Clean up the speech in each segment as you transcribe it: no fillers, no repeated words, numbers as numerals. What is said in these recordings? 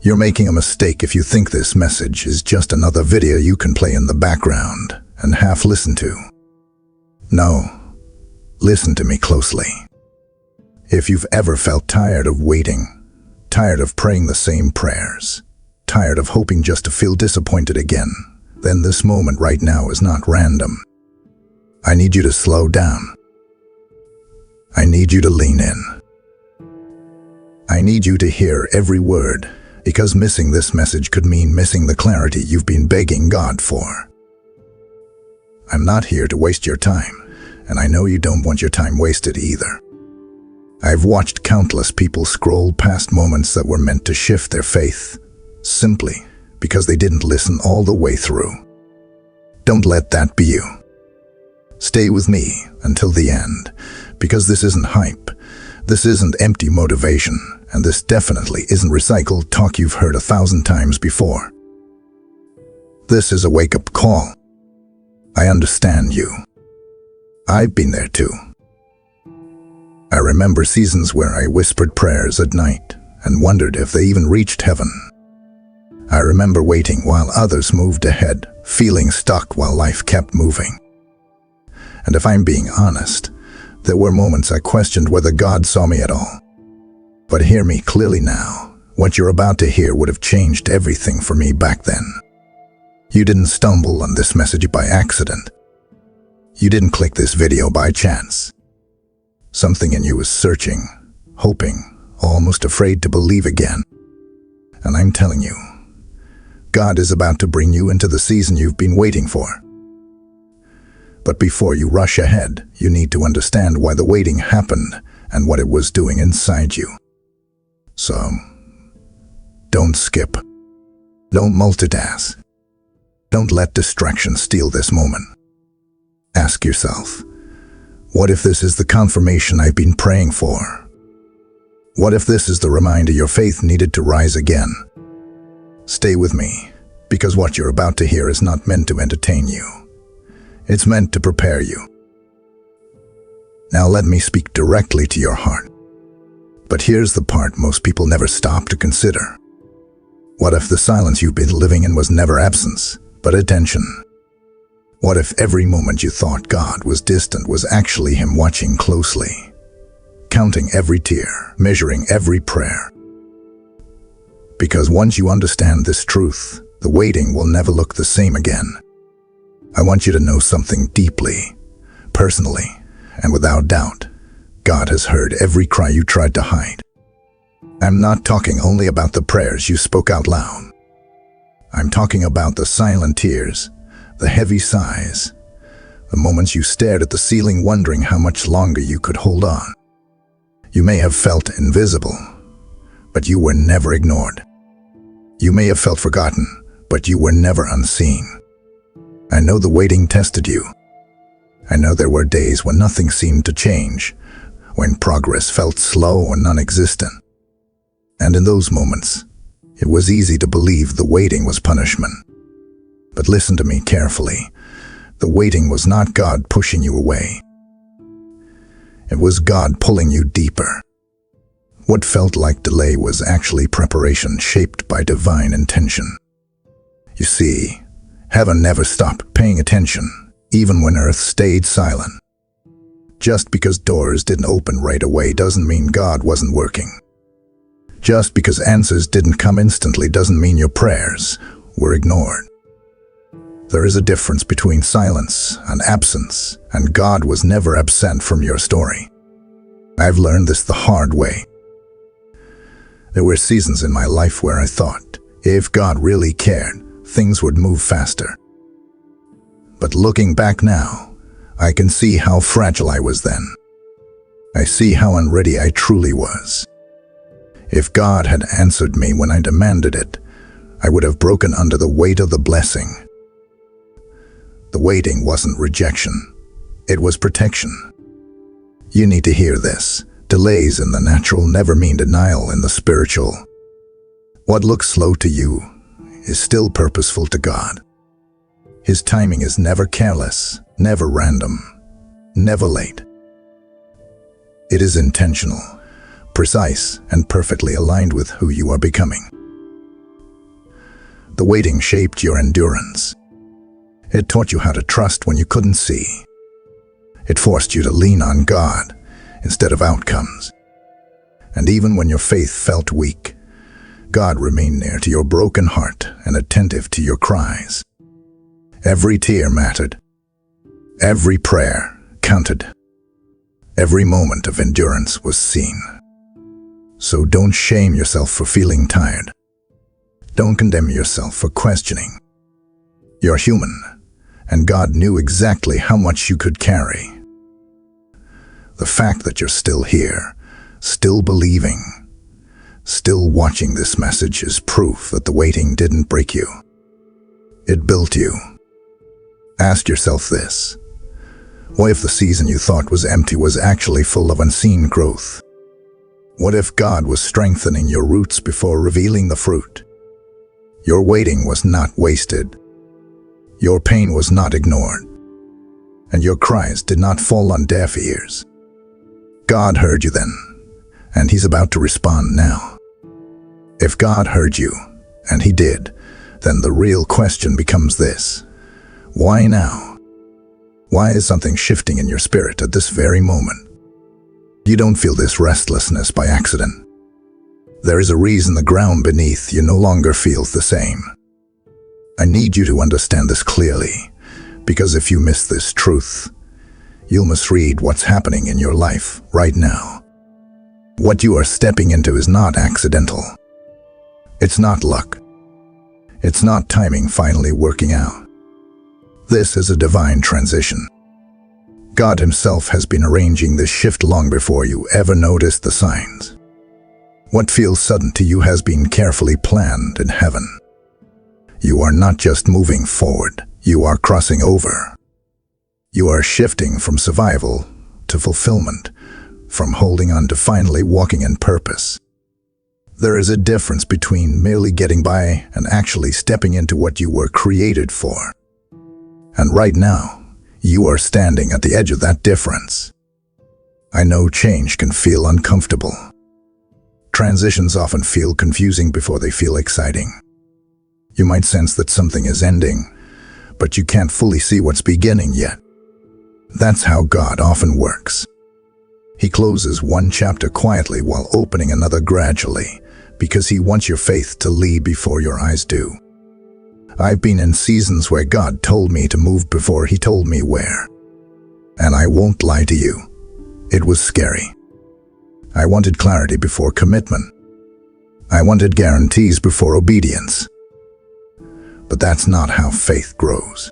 You're making a mistake if you think this message is just another video you can play in the background and half listen to. No, listen to me closely. If you've ever felt tired of waiting, tired of praying the same prayers, tired of hoping just to feel disappointed again, then this moment right now is not random. I need you to slow down. I need you to lean in. I need you to hear every word, because missing this message could mean missing the clarity you've been begging God for. I'm not here to waste your time, and I know you don't want your time wasted either. I've watched countless people scroll past moments that were meant to shift their faith, simply because they didn't listen all the way through. Don't let that be you. Stay with me until the end, because this isn't hype, this isn't empty motivation, and this definitely isn't recycled talk you've heard 1,000 times before. This is a wake-up call. I understand you. I've been there too. I remember seasons where I whispered prayers at night and wondered if they even reached heaven. I remember waiting while others moved ahead, feeling stuck while life kept moving. And if I'm being honest, there were moments I questioned whether God saw me at all. But hear me clearly now. What you're about to hear would have changed everything for me back then. You didn't stumble on this message by accident. You didn't click this video by chance. Something in you was searching, hoping, almost afraid to believe again. And I'm telling you, God is about to bring you into the season you've been waiting for. But before you rush ahead, you need to understand why the waiting happened and what it was doing inside you. So, don't skip. Don't multitask. Don't let distraction steal this moment. Ask yourself, what if this is the confirmation I've been praying for? What if this is the reminder your faith needed to rise again? Stay with me, because what you're about to hear is not meant to entertain you. It's meant to prepare you. Now let me speak directly to your heart. But here's the part most people never stop to consider. What if the silence you've been living in was never absence, but attention? What if every moment you thought God was distant was actually Him watching closely, counting every tear, measuring every prayer? Because once you understand this truth, the waiting will never look the same again. I want you to know something deeply, personally, and without doubt. God has heard every cry you tried to hide. I'm not talking only about the prayers you spoke out loud. I'm talking about the silent tears, the heavy sighs, the moments you stared at the ceiling wondering how much longer you could hold on. You may have felt invisible, but you were never ignored. You may have felt forgotten, but you were never unseen. I know the waiting tested you. I know there were days when nothing seemed to change, when progress felt slow and non-existent. And in those moments, it was easy to believe the waiting was punishment. But listen to me carefully. The waiting was not God pushing you away. It was God pulling you deeper. What felt like delay was actually preparation shaped by divine intention. You see, heaven never stopped paying attention, even when earth stayed silent. Just because doors didn't open right away doesn't mean God wasn't working. Just because answers didn't come instantly doesn't mean your prayers were ignored. There is a difference between silence and absence, and God was never absent from your story. I've learned this the hard way. There were seasons in my life where I thought, if God really cared, things would move faster. But looking back now, I can see how fragile I was then. I see how unready I truly was. If God had answered me when I demanded it, I would have broken under the weight of the blessing. The waiting wasn't rejection. It was protection. You need to hear this. Delays in the natural never mean denial in the spiritual. What looks slow to you is still purposeful to God. His timing is never careless, never random, never late. It is intentional, precise, and perfectly aligned with who you are becoming. The waiting shaped your endurance. It taught you how to trust when you couldn't see. It forced you to lean on God instead of outcomes. And even when your faith felt weak, God remained near to your broken heart and attentive to your cries. Every tear mattered. Every prayer counted. Every moment of endurance was seen. So don't shame yourself for feeling tired. Don't condemn yourself for questioning. You're human, and God knew exactly how much you could carry. The fact that you're still here, still believing, still watching this message is proof that the waiting didn't break you. It built you. Ask yourself this: what if the season you thought was empty was actually full of unseen growth? What if God was strengthening your roots before revealing the fruit? Your waiting was not wasted. Your pain was not ignored. And your cries did not fall on deaf ears. God heard you then, and He's about to respond now. If God heard you, and He did, then the real question becomes this: why now? Why is something shifting in your spirit at this very moment? You don't feel this restlessness by accident. There is a reason the ground beneath you no longer feels the same. I need you to understand this clearly, because if you miss this truth, you'll misread what's happening in your life right now. What you are stepping into is not accidental. It's not luck. It's not timing finally working out. This is a divine transition. God Himself has been arranging this shift long before you ever noticed the signs. What feels sudden to you has been carefully planned in heaven. You are not just moving forward, you are crossing over. You are shifting from survival to fulfillment, from holding on to finally walking in purpose. There is a difference between merely getting by and actually stepping into what you were created for. And right now, you are standing at the edge of that difference. I know change can feel uncomfortable. Transitions often feel confusing before they feel exciting. You might sense that something is ending, but you can't fully see what's beginning yet. That's how God often works. He closes one chapter quietly while opening another gradually, because He wants your faith to lead before your eyes do. I've been in seasons where God told me to move before He told me where. And I won't lie to you, it was scary. I wanted clarity before commitment. I wanted guarantees before obedience. But that's not how faith grows.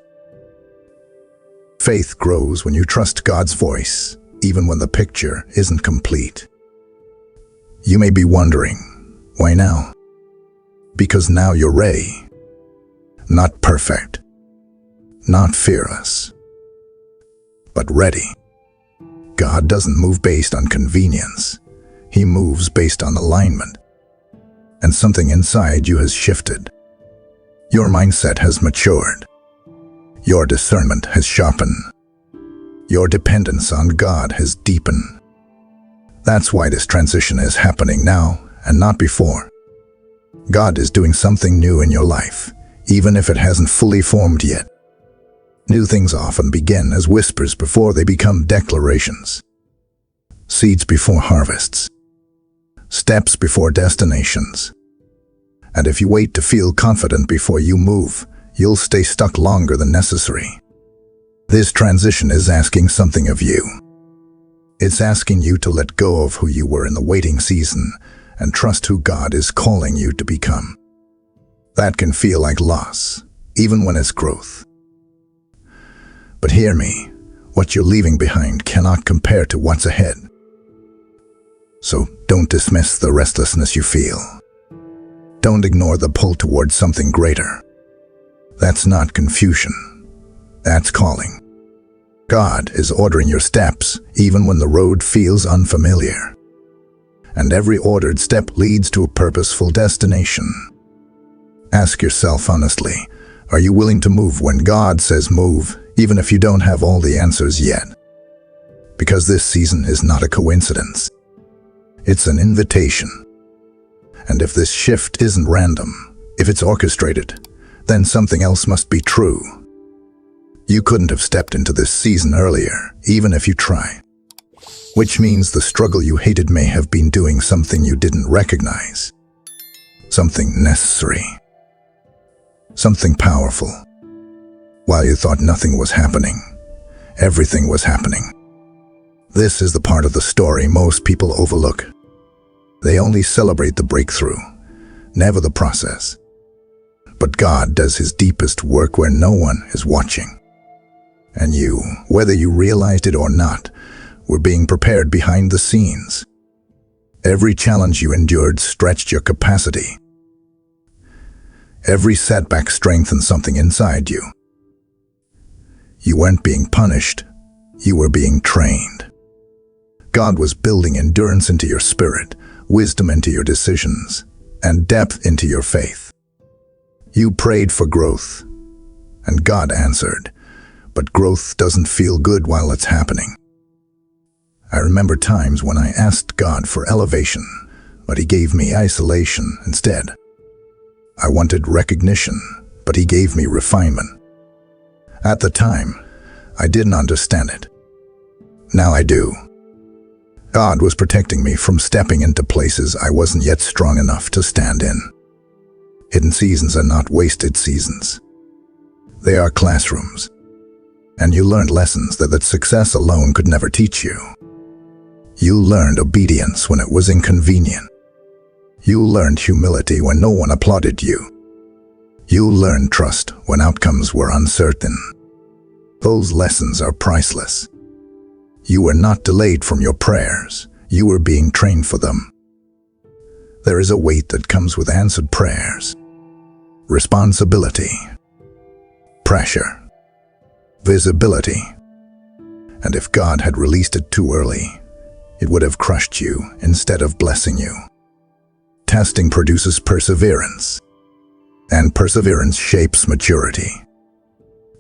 Faith grows when you trust God's voice, even when the picture isn't complete. You may be wondering, why now? Because now you're ready. Not perfect, not fearless, but ready. God doesn't move based on convenience. He moves based on alignment. And something inside you has shifted. Your mindset has matured. Your discernment has sharpened. Your dependence on God has deepened. That's why this transition is happening now and not before. God is doing something new in your life, even if it hasn't fully formed yet. New things often begin as whispers before they become declarations. Seeds before harvests. Steps before destinations. And if you wait to feel confident before you move, you'll stay stuck longer than necessary. This transition is asking something of you. It's asking you to let go of who you were in the waiting season and trust who God is calling you to become. That can feel like loss, even when it's growth. But hear me, what you're leaving behind cannot compare to what's ahead. So don't dismiss the restlessness you feel. Don't ignore the pull towards something greater. That's not confusion. That's calling. God is ordering your steps, even when the road feels unfamiliar. And every ordered step leads to a purposeful destination. Ask yourself honestly, are you willing to move when God says move, even if you don't have all the answers yet? Because this season is not a coincidence. It's an invitation. And if this shift isn't random, if it's orchestrated, then something else must be true. You couldn't have stepped into this season earlier, even if you tried. Which means the struggle you hated may have been doing something you didn't recognize. Something necessary. Something powerful. While you thought nothing was happening, everything was happening. This is the part of the story most people overlook. They only celebrate the breakthrough, never the process. But God does His deepest work where no one is watching. And you, whether you realized it or not, were being prepared behind the scenes. Every challenge you endured stretched your capacity. Every setback strengthened something inside you. You weren't being punished, you were being trained. God was building endurance into your spirit, wisdom into your decisions, and depth into your faith. You prayed for growth, and God answered, but growth doesn't feel good while it's happening. I remember times when I asked God for elevation, but He gave me isolation instead. I wanted recognition, but He gave me refinement. At the time, I didn't understand it. Now I do. God was protecting me from stepping into places I wasn't yet strong enough to stand in. Hidden seasons are not wasted seasons. They are classrooms. And you learned lessons that success alone could never teach you. You learned obedience when it was inconvenient. You learned humility when no one applauded you. You learned trust when outcomes were uncertain. Those lessons are priceless. You were not delayed from your prayers. You were being trained for them. There is a weight that comes with answered prayers. Responsibility. Pressure. Visibility. And if God had released it too early, it would have crushed you instead of blessing you. Testing produces perseverance, and perseverance shapes maturity.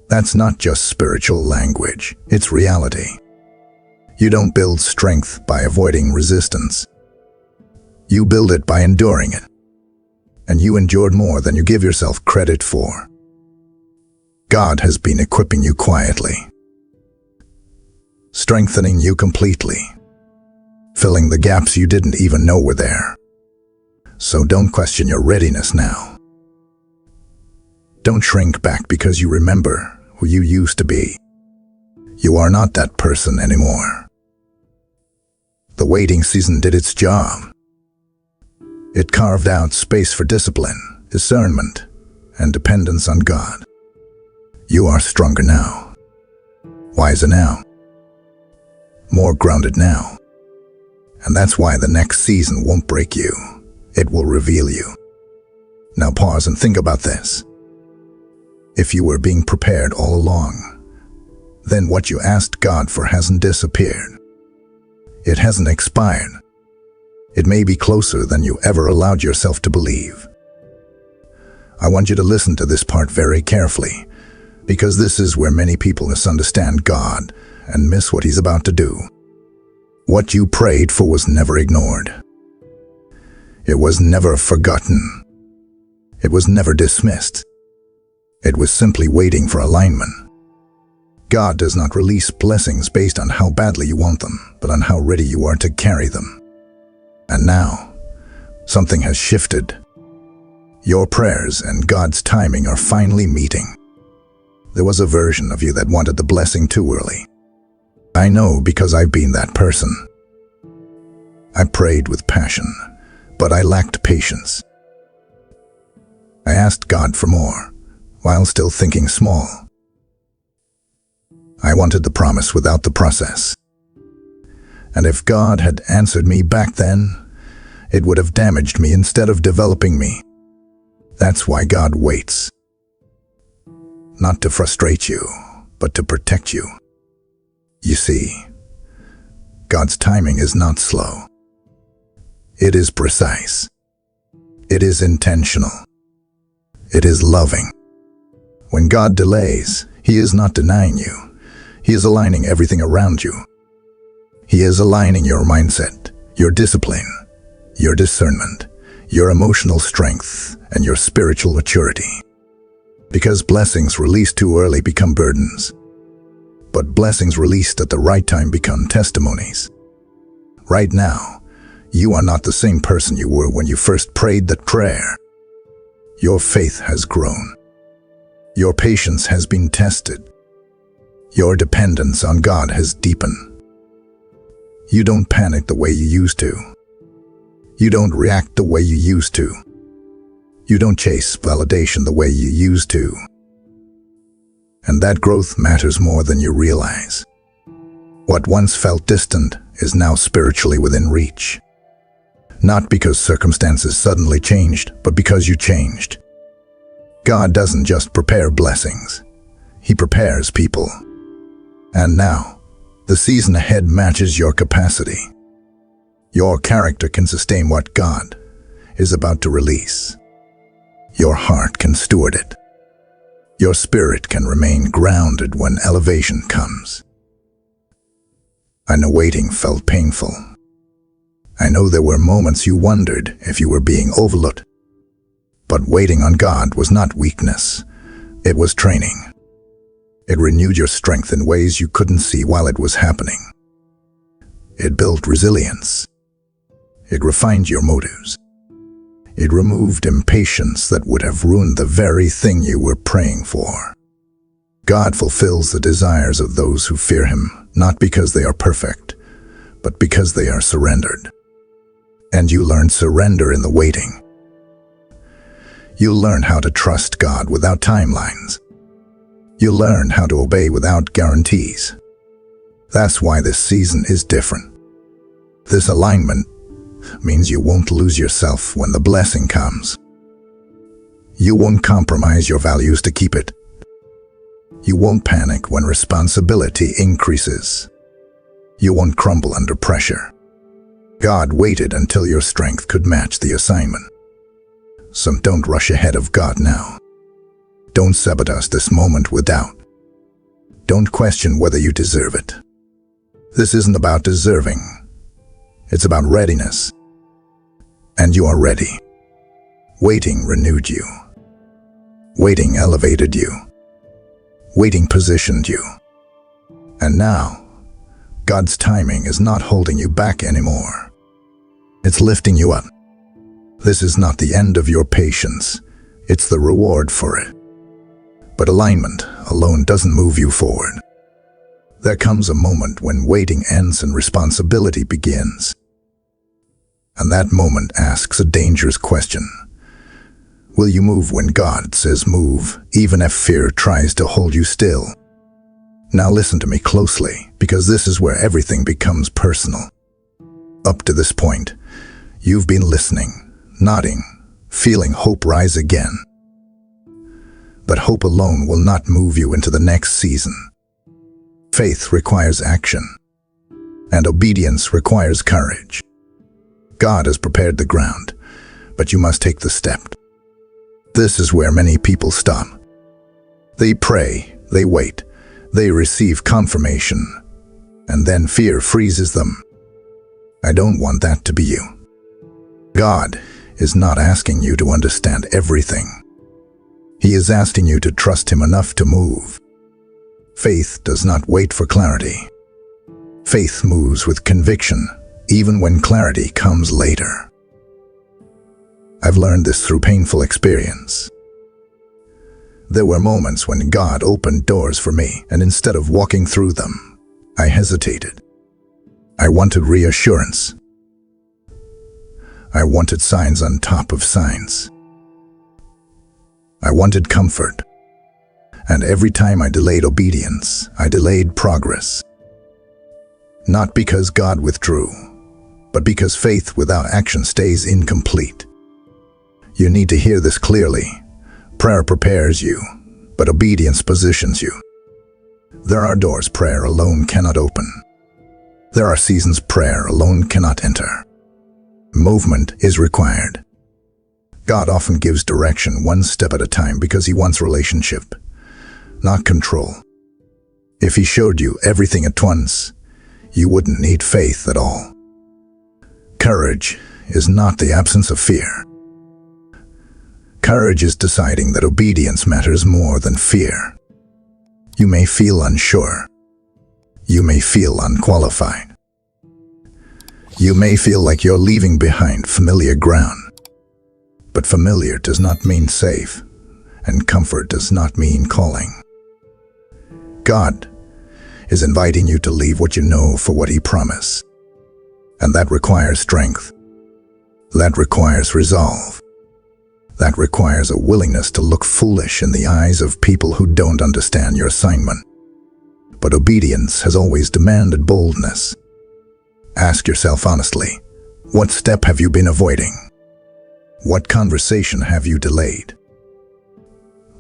That's not just spiritual language, it's reality. You don't build strength by avoiding resistance. You build it by enduring it. And you endured more than you give yourself credit for. God has been equipping you quietly, strengthening you completely, filling the gaps you didn't even know were there. So don't question your readiness now. Don't shrink back because you remember who you used to be. You are not that person anymore. The waiting season did its job. It carved out space for discipline, discernment, and dependence on God. You are stronger now, wiser now, more grounded now. And that's why the next season won't break you. It will reveal you. Now pause and think about this. If you were being prepared all along, then what you asked God for hasn't disappeared. It hasn't expired. It may be closer than you ever allowed yourself to believe. I want you to listen to this part very carefully, because this is where many people misunderstand God and miss what He's about to do. What you prayed for was never ignored. It was never forgotten. It was never dismissed. It was simply waiting for alignment. God does not release blessings based on how badly you want them, but on how ready you are to carry them. And now, something has shifted. Your prayers and God's timing are finally meeting. There was a version of you that wanted the blessing too early. I know because I've been that person. I prayed with passion, but I lacked patience. I asked God for more, while still thinking small. I wanted the promise without the process. And if God had answered me back then, it would have damaged me instead of developing me. That's why God waits. Not to frustrate you, but to protect you. You see, God's timing is not slow. It is precise. It is intentional. It is loving. When God delays, He is not denying you. He is aligning everything around you. He is aligning your mindset, your discipline, your discernment, your emotional strength, and your spiritual maturity. Because blessings released too early become burdens. But blessings released at the right time become testimonies. Right now, you are not the same person you were when you first prayed that prayer. Your faith has grown. Your patience has been tested. Your dependence on God has deepened. You don't panic the way you used to. You don't react the way you used to. You don't chase validation the way you used to. And that growth matters more than you realize. What once felt distant is now spiritually within reach. Not because circumstances suddenly changed, but because you changed. God doesn't just prepare blessings. He prepares people. And now, the season ahead matches your capacity. Your character can sustain what God is about to release. Your heart can steward it. Your spirit can remain grounded when elevation comes. I know waiting felt painful. I know there were moments you wondered if you were being overlooked. But waiting on God was not weakness. It was training. It renewed your strength in ways you couldn't see while it was happening. It built resilience. It refined your motives. It removed impatience that would have ruined the very thing you were praying for. God fulfills the desires of those who fear Him, not because they are perfect, but because they are surrendered. And you learn surrender in the waiting. You learn how to trust God without timelines. You learn how to obey without guarantees. That's why this season is different. This alignment means you won't lose yourself when the blessing comes. You won't compromise your values to keep it. You won't panic when responsibility increases. You won't crumble under pressure. God waited until your strength could match the assignment. So don't rush ahead of God now. Don't sabotage this moment with doubt. Don't question whether you deserve it. This isn't about deserving. It's about readiness. And you are ready. Waiting renewed you. Waiting elevated you. Waiting positioned you. And now, God's timing is not holding you back anymore. It's lifting you up. This is not the end of your patience. It's the reward for it. But alignment alone doesn't move you forward. There comes a moment when waiting ends and responsibility begins. And that moment asks a dangerous question. Will you move when God says move, even if fear tries to hold you still? Now listen to me closely, because this is where everything becomes personal. Up to this point, you've been listening, nodding, feeling hope rise again. But hope alone will not move you into the next season. Faith requires action, and obedience requires courage. God has prepared the ground, but you must take the step. This is where many people stop. They pray, they wait, they receive confirmation, and then fear freezes them. I don't want that to be you. God is not asking you to understand everything. He is asking you to trust Him enough to move. Faith does not wait for clarity. Faith moves with conviction, even when clarity comes later. I've learned this through painful experience. There were moments when God opened doors for me, and instead of walking through them, I hesitated. I wanted reassurance. I wanted signs on top of signs. I wanted comfort. And every time I delayed obedience, I delayed progress. Not because God withdrew, but because faith without action stays incomplete. You need to hear this clearly. Prayer prepares you, but obedience positions you. There are doors prayer alone cannot open. There are seasons prayer alone cannot enter. Movement is required. God often gives direction one step at a time because He wants relationship, not control. If He showed you everything at once, you wouldn't need faith at all. Courage is not the absence of fear. Courage is deciding that obedience matters more than fear. You may feel unsure. You may feel unqualified. You may feel like you're leaving behind familiar ground. But familiar does not mean safe, and comfort does not mean calling. God is inviting you to leave what you know for what He promised. And that requires strength. That requires resolve. That requires a willingness to look foolish in the eyes of people who don't understand your assignment. But obedience has always demanded boldness. Ask yourself honestly, what step have you been avoiding? What conversation have you delayed?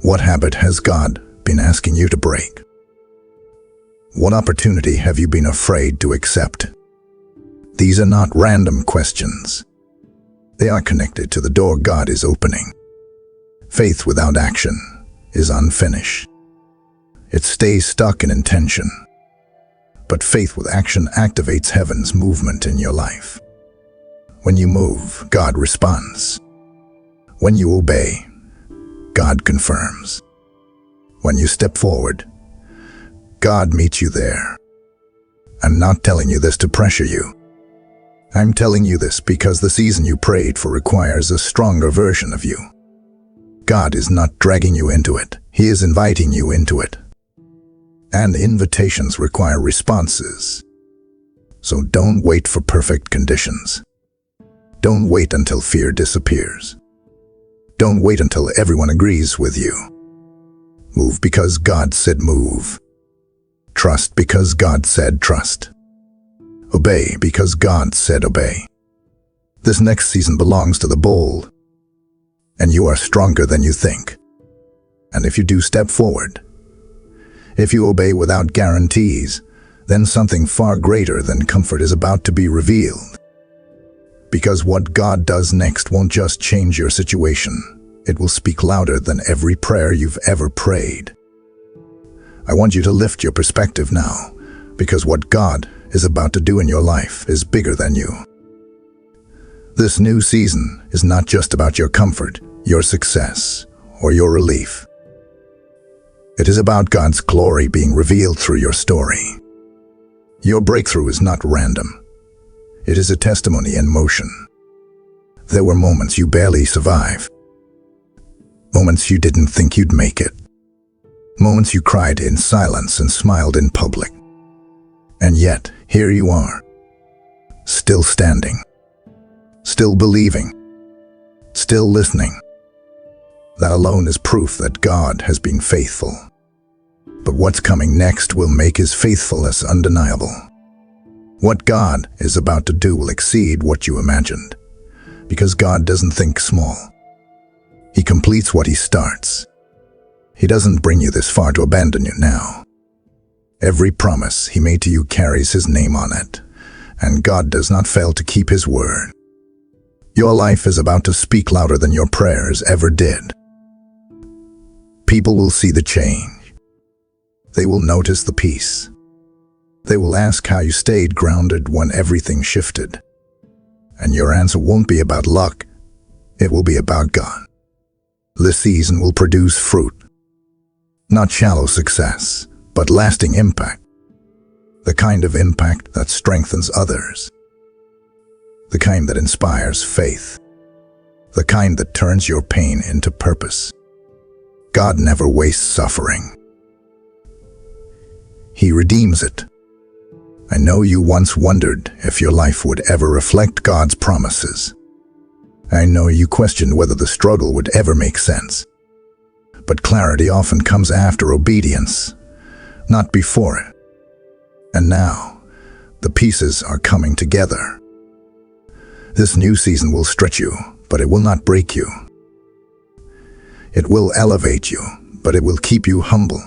What habit has God been asking you to break? What opportunity have you been afraid to accept? These are not random questions. They are connected to the door God is opening. Faith without action is unfinished. It stays stuck in intention. But faith with action activates heaven's movement in your life. When you move, God responds. When you obey, God confirms. When you step forward, God meets you there. I'm not telling you this to pressure you. I'm telling you this because the season you prayed for requires a stronger version of you. God is not dragging you into it. He is inviting you into it. And invitations require responses. So don't wait for perfect conditions. Don't wait until fear disappears. Don't wait until everyone agrees with you. Move because God said move. Trust because God said trust. Obey because God said obey. This next season belongs to the bold. And you are stronger than you think. And if you do step forward, if you obey without guarantees, then something far greater than comfort is about to be revealed. Because what God does next won't just change your situation. It will speak louder than every prayer you've ever prayed. I want you to lift your perspective now, because what God is about to do in your life is bigger than you. This new season is not just about your comfort, your success, or your relief. It is about God's glory being revealed through your story. Your breakthrough is not random. It is a testimony in motion. There were moments you barely survived. Moments you didn't think you'd make it. Moments you cried in silence and smiled in public. And yet, here you are, still standing, still believing, still listening. That alone is proof that God has been faithful. But what's coming next will make His faithfulness undeniable. What God is about to do will exceed what you imagined, because God doesn't think small. He completes what He starts. He doesn't bring you this far to abandon you now. Every promise He made to you carries His name on it, and God does not fail to keep His word. Your life is about to speak louder than your prayers ever did. People will see the change. They will notice the peace. They will ask how you stayed grounded when everything shifted. And your answer won't be about luck. It will be about God. This season will produce fruit. Not shallow success, but lasting impact. The kind of impact that strengthens others. The kind that inspires faith. The kind that turns your pain into purpose. God never wastes suffering. He redeems it. I know you once wondered if your life would ever reflect God's promises. I know you questioned whether the struggle would ever make sense. But clarity often comes after obedience, not before it. And now, the pieces are coming together. This new season will stretch you, but it will not break you. It will elevate you, but it will keep you humble.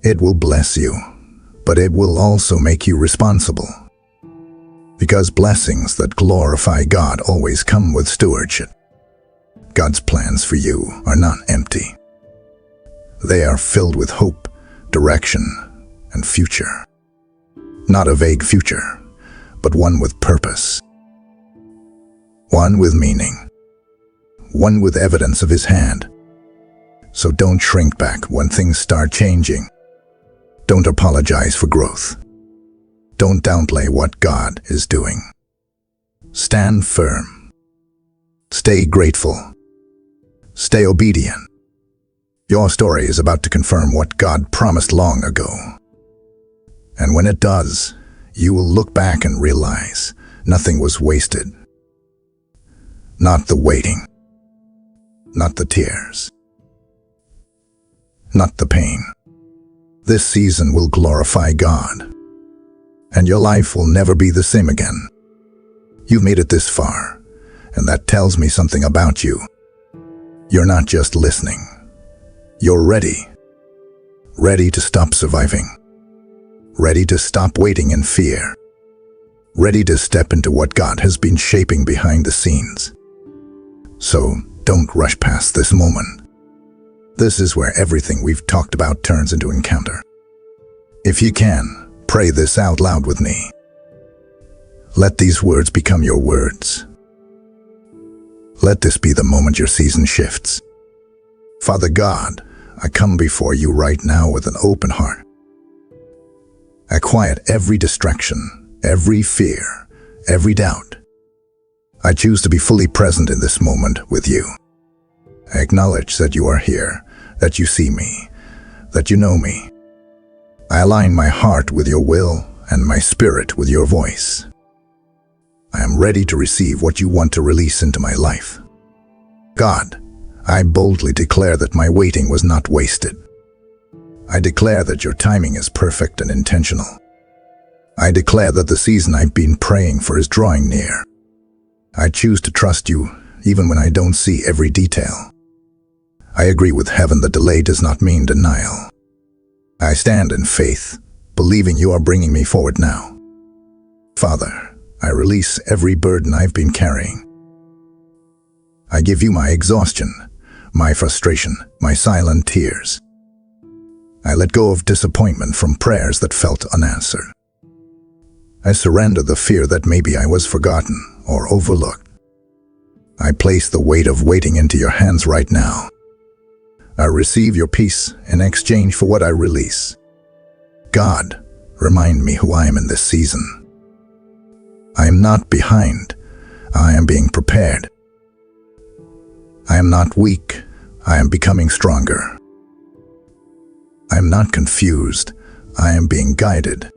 It will bless you, but it will also make you responsible. Because blessings that glorify God always come with stewardship. God's plans for you are not empty. They are filled with hope, direction, and future. Not a vague future, but one with purpose. One with meaning. one with evidence of his hand. So don't shrink back when things start changing. Don't apologize for growth. Don't downplay what God is doing. Stand firm. Stay grateful. Stay obedient. Your story is about to confirm what God promised long ago. And when it does, you will look back and realize nothing was wasted. Not the waiting. Not the tears. Not the pain. This season will glorify God, and your life will never be the same again. You've made it this far, and that tells me something about you. You're not just listening. You're ready. Ready to stop surviving. Ready to stop waiting in fear. Ready to step into what God has been shaping behind the scenes. So don't rush past this moment. This is where everything we've talked about turns into encounter. If you can, pray this out loud with me. Let these words become your words. Let this be the moment your season shifts. Father God, I come before you right now with an open heart. I quiet every distraction, every fear, every doubt. I choose to be fully present in this moment with you. I acknowledge that you are here, that you see me, that you know me. I align my heart with your will and my spirit with your voice. I am ready to receive what you want to release into my life. God, I boldly declare that my waiting was not wasted. I declare that your timing is perfect and intentional. I declare that the season I've been praying for is drawing near. I choose to trust you even when I don't see every detail. I agree with heaven that delay does not mean denial. I stand in faith, believing you are bringing me forward now. Father, I release every burden I've been carrying. I give you my exhaustion, my frustration, my silent tears. I let go of disappointment from prayers that felt unanswered. I surrender the fear that maybe I was forgotten or overlooked. I place the weight of waiting into your hands right now. I receive your peace in exchange for what I release. God, remind me who I am in this season. I am not behind. I am being prepared. I am not weak. I am becoming stronger. I am not confused. I am being guided.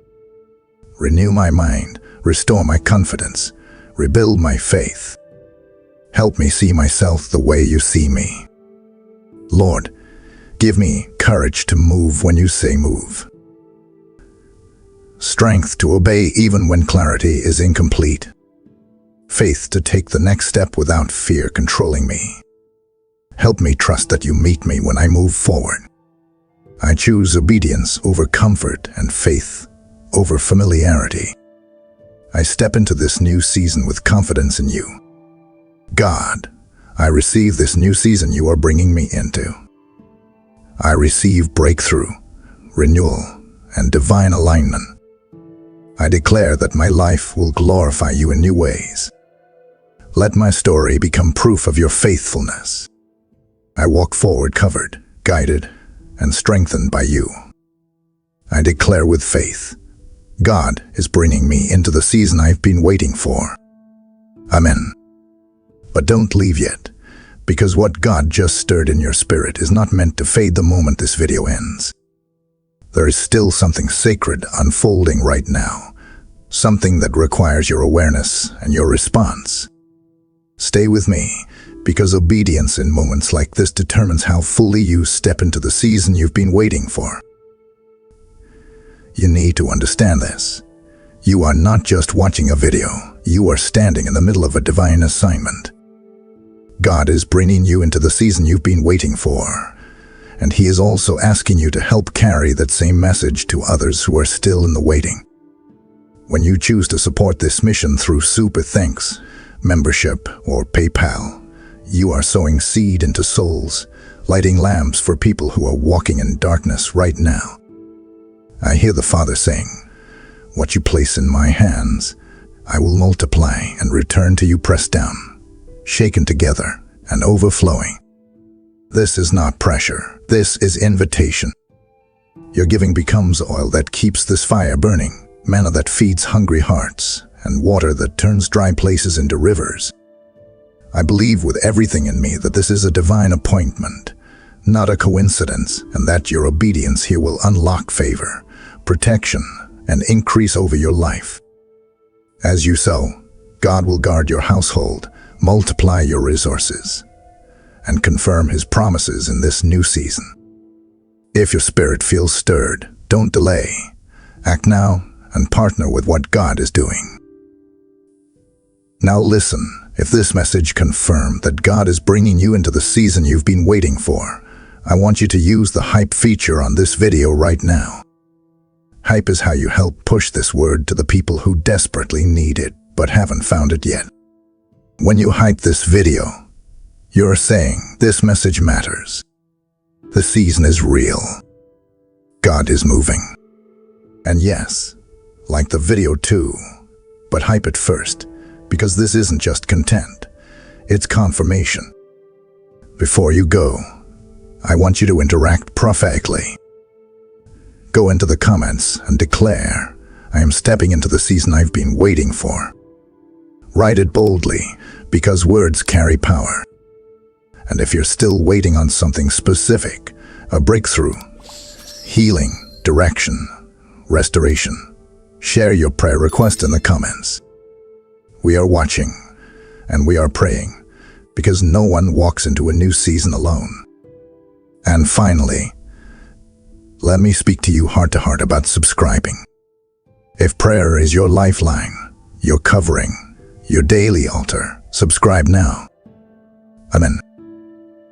Renew my mind, restore my confidence, rebuild my faith. Help me see myself the way you see me. Lord, give me courage to move when you say move. Strength to obey even when clarity is incomplete. Faith to take the next step without fear controlling me. Help me trust that you meet me when I move forward. I choose obedience over comfort and faith over familiarity. I step into this new season with confidence in you. God, I receive this new season you are bringing me into. I receive breakthrough, renewal, and divine alignment. I declare that my life will glorify you in new ways. Let my story become proof of your faithfulness. I walk forward covered, guided, and strengthened by you. I declare with faith, God is bringing me into the season I've been waiting for. Amen. But don't leave yet, because what God just stirred in your spirit is not meant to fade the moment this video ends. There is still something sacred unfolding right now, something that requires your awareness and your response. Stay with me, because obedience in moments like this determines how fully you step into the season you've been waiting for. You need to understand this. You are not just watching a video, you are standing in the middle of a divine assignment. God is bringing you into the season you've been waiting for, and He is also asking you to help carry that same message to others who are still in the waiting. When you choose to support this mission through Super Thanks, membership, or PayPal, you are sowing seed into souls, lighting lamps for people who are walking in darkness right now. I hear the Father saying, "What you place in my hands, I will multiply and return to you pressed down, shaken together, and overflowing. This is not pressure. This is invitation. Your giving becomes oil that keeps this fire burning, manna that feeds hungry hearts, and water that turns dry places into rivers. I believe with everything in me that this is a divine appointment, not a coincidence, and that your obedience here will unlock favor, protection, and increase over your life. As you sow, God will guard your household, multiply your resources, and confirm His promises in this new season. If your spirit feels stirred, don't delay. Act now and partner with what God is doing. Now listen, if this message confirmed that God is bringing you into the season you've been waiting for, I want you to use the hype feature on this video right now. Hype is how you help push this word to the people who desperately need it but haven't found it yet. When you hype this video, you're saying this message matters. The season is real. God is moving. And yes, like the video too, but hype it first, because this isn't just content, it's confirmation. Before you go, I want you to interact prophetically. Go into the comments and declare, I am stepping into the season I've been waiting for. Write it boldly, because words carry power. And if you're still waiting on something specific, a breakthrough, healing, direction, restoration, share your prayer request in the comments. We are watching, and we are praying, because no one walks into a new season alone. And finally, let me speak to you heart to heart about subscribing. If prayer is your lifeline, your covering, your daily altar, subscribe now. Amen.